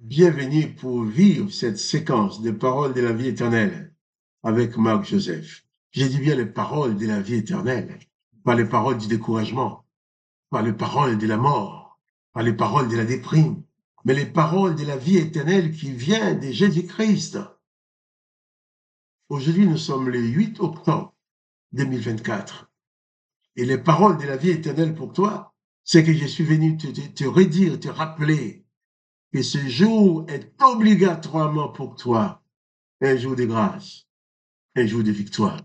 Bienvenue pour vivre cette séquence de paroles de la vie éternelle avec Marc Joseph. J'ai dit bien les paroles de la vie éternelle, pas les paroles du découragement, pas les paroles de la mort, pas les paroles de la déprime, mais les paroles de la vie éternelle qui vient de Jésus-Christ. Aujourd'hui, nous sommes le 8 octobre 2024. Et les paroles de la vie éternelle pour toi, c'est que je suis venu te redire, te rappeler que ce jour est obligatoirement pour toi un jour de grâce, un jour de victoire.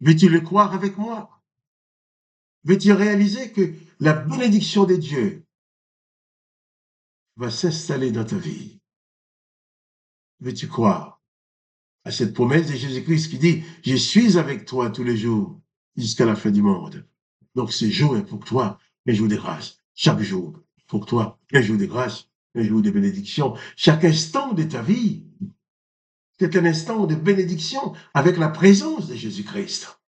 Veux-tu le croire avec moi? Veux-tu réaliser que la bénédiction de Dieu va s'installer dans ta vie? Veux-tu croire à cette promesse de Jésus-Christ qui dit « Je suis avec toi tous les jours jusqu'à la fin du monde ». Donc ce jour est pour toi un jour de grâce. Chaque jour pour toi un jour de grâce, un jour de bénédiction. Chaque instant de ta vie, c'est un instant de bénédiction avec la présence de Jésus-Christ.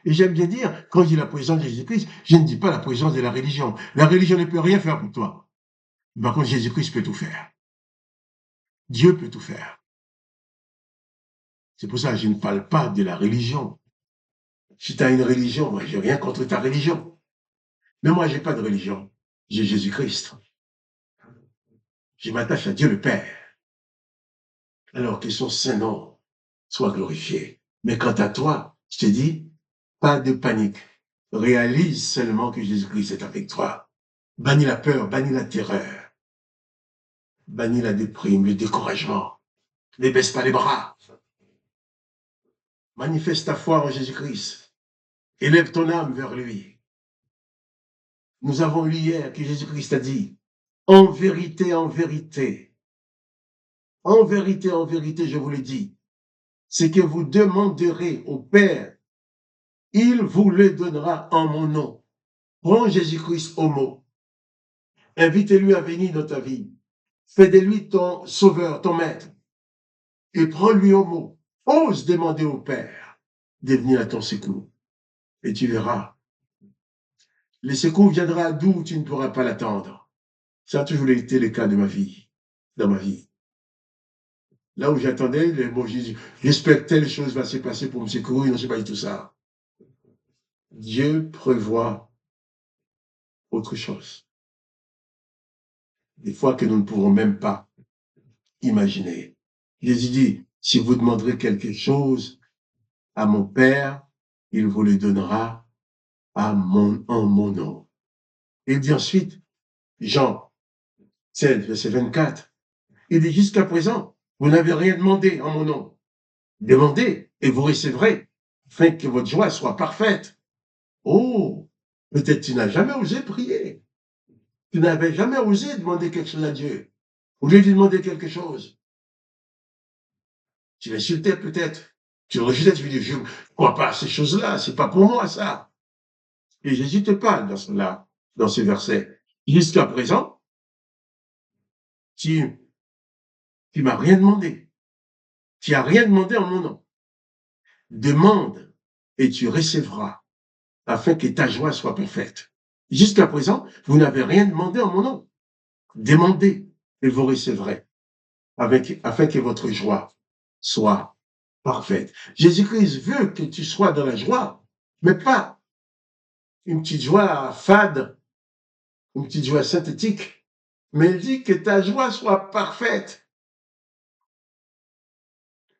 Et j'aime bien dire, quand je dis la présence de Jésus-Christ, je ne dis pas la présence de la religion. La religion ne peut rien faire pour toi. Par contre, Jésus-Christ peut tout faire. Dieu peut tout faire. C'est pour ça que je ne parle pas de la religion. Si tu as une religion, moi, j'ai rien contre ta religion. Mais moi, j'ai pas de religion. J'ai Jésus-Christ. Je m'attache à Dieu le Père. Alors que son Saint-Nom soit glorifié. Mais quant à toi, je te dis, pas de panique. Réalise seulement que Jésus-Christ est avec toi. Bannis la peur, bannis la terreur, bannis la déprime, le découragement. Ne baisse pas les bras. Manifeste ta foi en Jésus-Christ. Élève ton âme vers lui. Nous avons lu hier que Jésus-Christ a dit, en vérité, je vous le dis, c'est que vous demanderez au Père, il vous le donnera en mon nom. Prends Jésus-Christ au mot. Invite-lui à venir dans ta vie. Fais de lui ton sauveur, ton maître. Et prends-lui au mot. Ose demander au Père de venir à ton secours. Et tu verras. Le secours viendra d'où tu ne pourras pas l'attendre. Ça a toujours été le cas de ma vie, dans ma vie. Là où j'attendais, j'espère que telle chose va se passer pour me secourir, non, c'est pas du tout ça. Dieu prévoit autre chose. Des fois que nous ne pourrons même pas imaginer. Jésus dit, si vous demanderez quelque chose à mon Père, il vous le donnera en mon nom. Et dit ensuite, Jean 16, verset 24, il dit jusqu'à présent, vous n'avez rien demandé en mon nom. Demandez et vous recevrez, afin que votre joie soit parfaite. Oh, peut-être tu n'as jamais osé prier. Tu n'avais jamais osé demander quelque chose à Dieu. Au lieu de lui demander quelque chose, tu l'insultais peut-être. Tu le rejetais, tu lui dis, je ne crois pas à ces choses-là, c'est pas pour moi ça. Et Jésus te parle dans cela, dans ce verset. Jusqu'à présent, tu m'as rien demandé. Tu n'as rien demandé en mon nom. Demande et tu recevras, afin que ta joie soit parfaite. Jusqu'à présent, vous n'avez rien demandé en mon nom. Demandez et vous recevrez, afin que votre joie soit parfaite. Jésus-Christ veut que tu sois dans la joie, mais pas une petite joie fade, une petite joie synthétique, mais il dit que ta joie soit parfaite.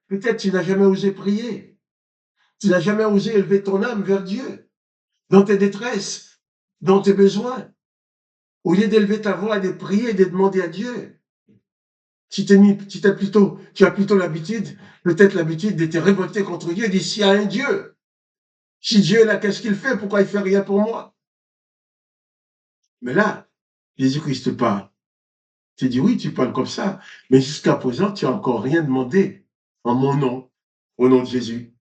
Peut-être tu n'as jamais osé prier, tu n'as jamais osé élever ton âme vers Dieu, dans tes détresses, dans tes besoins. Au lieu d'élever ta voix et de prier et de demander à Dieu, tu as plutôt l'habitude, peut-être l'habitude de te révolter contre Dieu, dire s'il y a un Dieu. Si Dieu est là, qu'est-ce qu'il fait? Pourquoi il fait rien pour moi? Mais là, Jésus-Christ te parle. Tu dis oui, tu parles comme ça, mais jusqu'à présent, tu n'as encore rien demandé en mon nom, au nom de Jésus.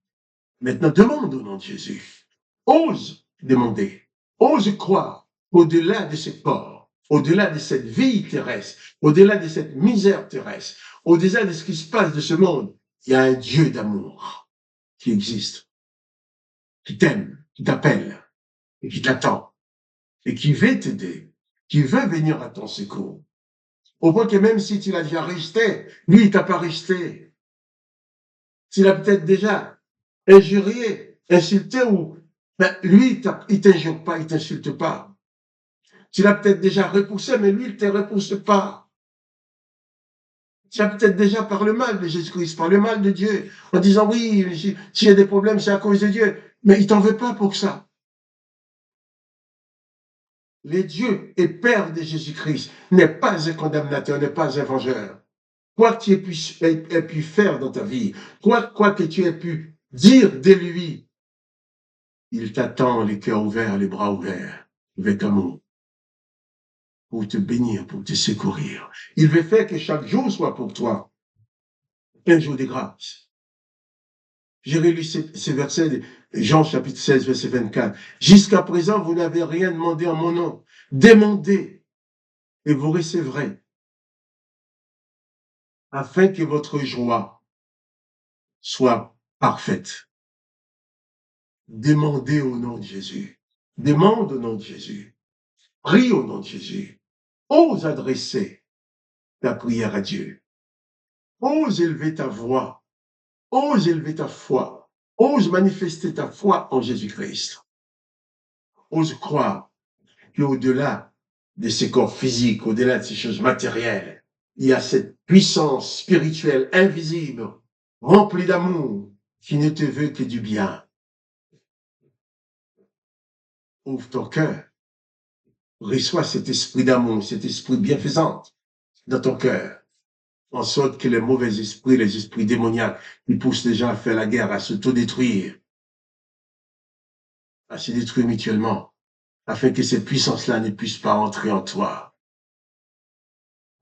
Maintenant, demande au nom de Jésus. Ose demander, ose croire au-delà de ce corps, au-delà de cette vie terrestre, au-delà de cette misère terrestre, au-delà de ce qui se passe de ce monde. Il y a un Dieu d'amour qui existe, qui t'aime, qui t'appelle et qui t'attend et qui veut t'aider, qui veut venir à ton secours. Au point que même si tu l'as déjà rejeté, lui, il t'a pas rejeté. Tu l'as peut-être déjà injurié, insulté ou, ben, lui, il t'injure pas, il t'insulte pas. Tu l'as peut-être déjà repoussé, mais lui, il te repousse pas. Tu as peut-être déjà par le mal de Jésus-Christ, par le mal de Dieu, en disant oui, si j'ai des problèmes, c'est à cause de Dieu. Mais il t'en veut pas pour ça. Le Dieu et Père de Jésus-Christ n'est pas un condamnateur, n'est pas un vengeur. Quoi que tu aies pu faire dans ta vie, quoi que tu aies pu dire de lui, il t'attend les cœurs ouverts, les bras ouverts, avec amour, pour te bénir, pour te secourir. Il veut faire que chaque jour soit pour toi un jour de grâce. J'ai relu ce verset de Jean chapitre 16, verset 24. Jusqu'à présent, vous n'avez rien demandé en mon nom. Demandez et vous recevrez, afin que votre joie soit parfaite. Demandez au nom de Jésus. Demande au nom de Jésus. Prie au nom de Jésus. Ose adresser ta prière à Dieu. Ose élever ta voix. Ose élever ta foi. Ose manifester ta foi en Jésus-Christ. Ose croire qu'au-delà de ces corps physiques, au-delà de ces choses matérielles, il y a cette puissance spirituelle invisible, remplie d'amour, qui ne te veut que du bien. Ouvre ton cœur. Reçois cet esprit d'amour, cet esprit bienfaisant dans ton cœur, en sorte que les mauvais esprits, les esprits démoniaques, qui poussent les gens à faire la guerre, à s'autodétruire, à se détruire mutuellement, afin que ces puissances-là ne puissent pas entrer en toi.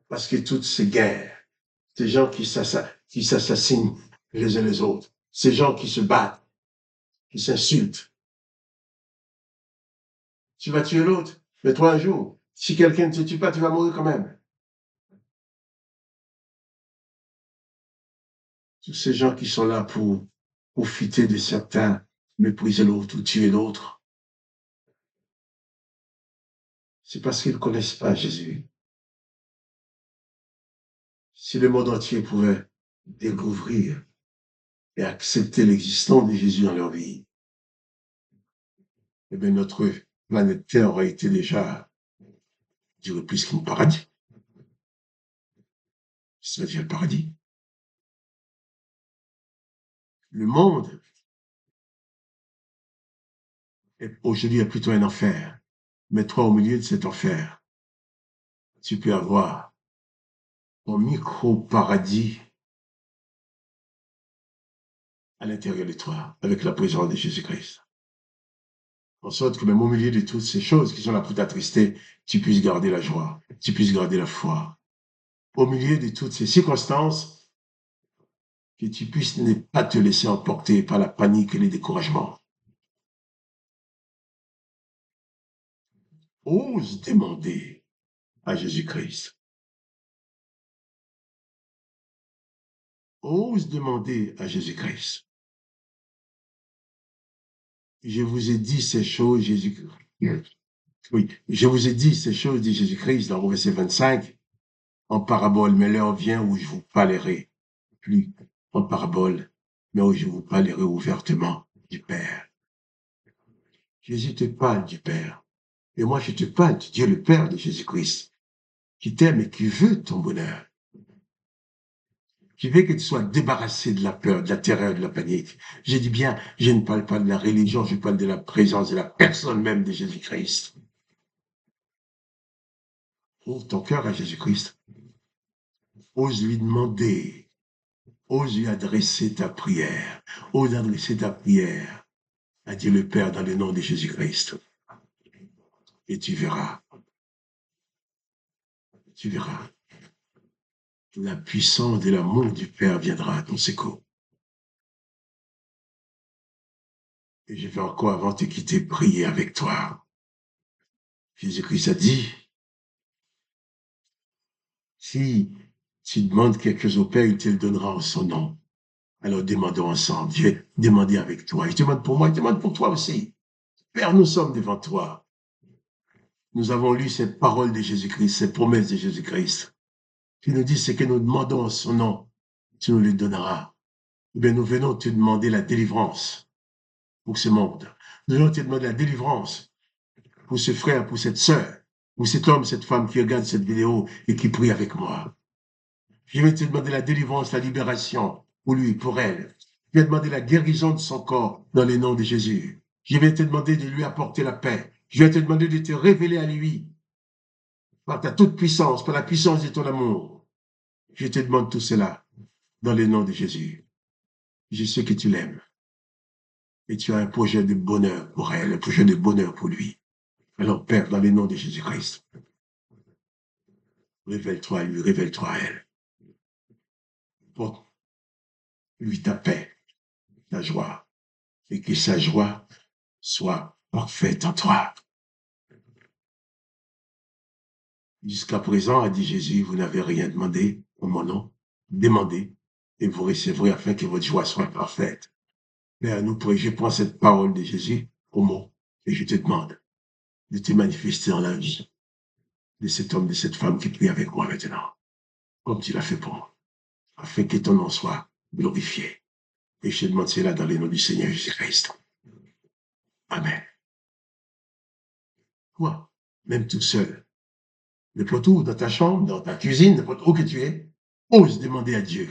Parce que toutes ces guerres, ces gens qui s'assassinent les uns les autres, ces gens qui se battent, qui s'insultent, tu vas tuer l'autre, mais toi un jour, si quelqu'un ne te tue pas, tu vas mourir quand même. Tous ces gens qui sont là pour profiter de certains, mépriser l'autre ou tuer l'autre, c'est parce qu'ils ne connaissent pas Jésus. Si le monde entier pouvait découvrir et accepter l'existence de Jésus dans leur vie, eh bien notre planète Terre aurait été déjà, je dirais, plus qu'un paradis. Ça devient le paradis. Le monde aujourd'hui est plutôt un enfer. Mais toi, au milieu de cet enfer, tu peux avoir ton micro-paradis à l'intérieur de toi, avec la présence de Jésus-Christ. En sorte que même au milieu de toutes ces choses qui sont là pour t'attrister, tu puisses garder la joie, tu puisses garder la foi. Au milieu de toutes ces circonstances, que tu puisses ne pas te laisser emporter par la panique et le découragement. Ose demander à Jésus-Christ. Ose demander à Jésus-Christ. Je vous ai dit ces choses, Jésus-Christ. Oui, je vous ai dit ces choses, dit Jésus-Christ dans le verset 25, en parabole, mais l'heure vient où je vous parlerai, plus en parabole, mais où je vous parlerai ouvertement du Père. Jésus te parle du Père. Et moi, je te parle de Dieu le Père de Jésus-Christ, qui t'aime et qui veut ton bonheur, qui veut que tu sois débarrassé de la peur, de la terreur, de la panique. Je dis bien, je ne parle pas de la religion, je parle de la présence de la personne même de Jésus-Christ. Ouvre ton cœur à Jésus-Christ. Ose lui demander. Ose lui adresser ta prière. Ose adresser ta prière à Dieu le Père dans le nom de Jésus-Christ. Et tu verras. Tu verras. La puissance de l'amour du Père viendra à ton secours. Et je vais encore, avant de te quitter, prier avec toi. Jésus-Christ a dit, si tu demandes quelque chose au Père, il te le donnera en son nom. Alors demandons ensemble. Je vais demander avec toi. Je demande pour moi, je demande pour toi aussi. Père, nous sommes devant toi. Nous avons lu ces paroles de Jésus-Christ, ces promesses de Jésus-Christ. qui nous dit ce que nous demandons en son nom, tu nous le donneras. Eh bien, nous venons te demander la délivrance pour ce monde. Nous venons te demander la délivrance pour ce frère, pour cette sœur, pour cet homme, cette femme qui regarde cette vidéo et qui prie avec moi. Je vais te demander la délivrance, la libération pour lui, pour elle. Je vais te demander la guérison de son corps dans le nom de Jésus. Je vais te demander de lui apporter la paix. Je vais te demander de te révéler à lui par ta toute puissance, par la puissance de ton amour. Je te demande tout cela dans le nom de Jésus. Je sais que tu l'aimes et tu as un projet de bonheur pour elle, un projet de bonheur pour lui. Alors, Père, dans le nom de Jésus-Christ, révèle-toi à lui, révèle-toi à elle. Porte-lui ta paix, ta joie, et que sa joie soit parfaite en toi. Jusqu'à présent, a dit Jésus, vous n'avez rien demandé en mon nom. Demandez et vous recevrez afin que votre joie soit parfaite. Père, je prends cette parole de Jésus au mot et je te demande de te manifester dans la vie de cet homme, de cette femme qui prie avec moi maintenant, comme tu l'as fait pour moi, afin que ton nom soit glorifié. Et je te demande cela dans le nom du Seigneur Jésus-Christ. Amen. Toi, même tout seul, n'importe où, dans ta chambre, dans ta cuisine, n'importe où que tu es, ose demander à Dieu.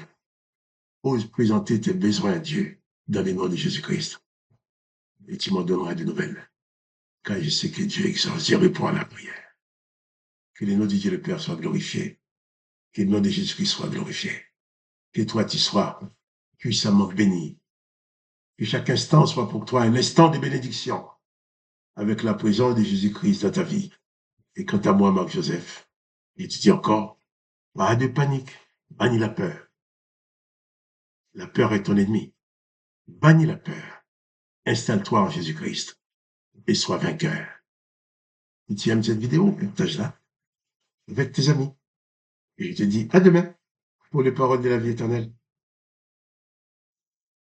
Ose présenter tes besoins à Dieu dans le nom de Jésus-Christ. Et tu m'en donneras de nouvelles. Car je sais que Dieu exauce, Dieu répond à la prière. Que le nom de Dieu le Père soit glorifié. Que le nom de Jésus-Christ soit glorifié. Que toi, tu sois puissamment béni. Que chaque instant soit pour toi un instant de bénédiction avec la présence de Jésus-Christ dans ta vie. Et quant à moi, Marc-Joseph, et tu dis encore, pas de panique, bannis la peur. La peur est ton ennemi. Bannis la peur. Installe-toi en Jésus-Christ et sois vainqueur. Si tu aimes cette vidéo, partage-la avec tes amis. Et je te dis à demain pour les paroles de la vie éternelle.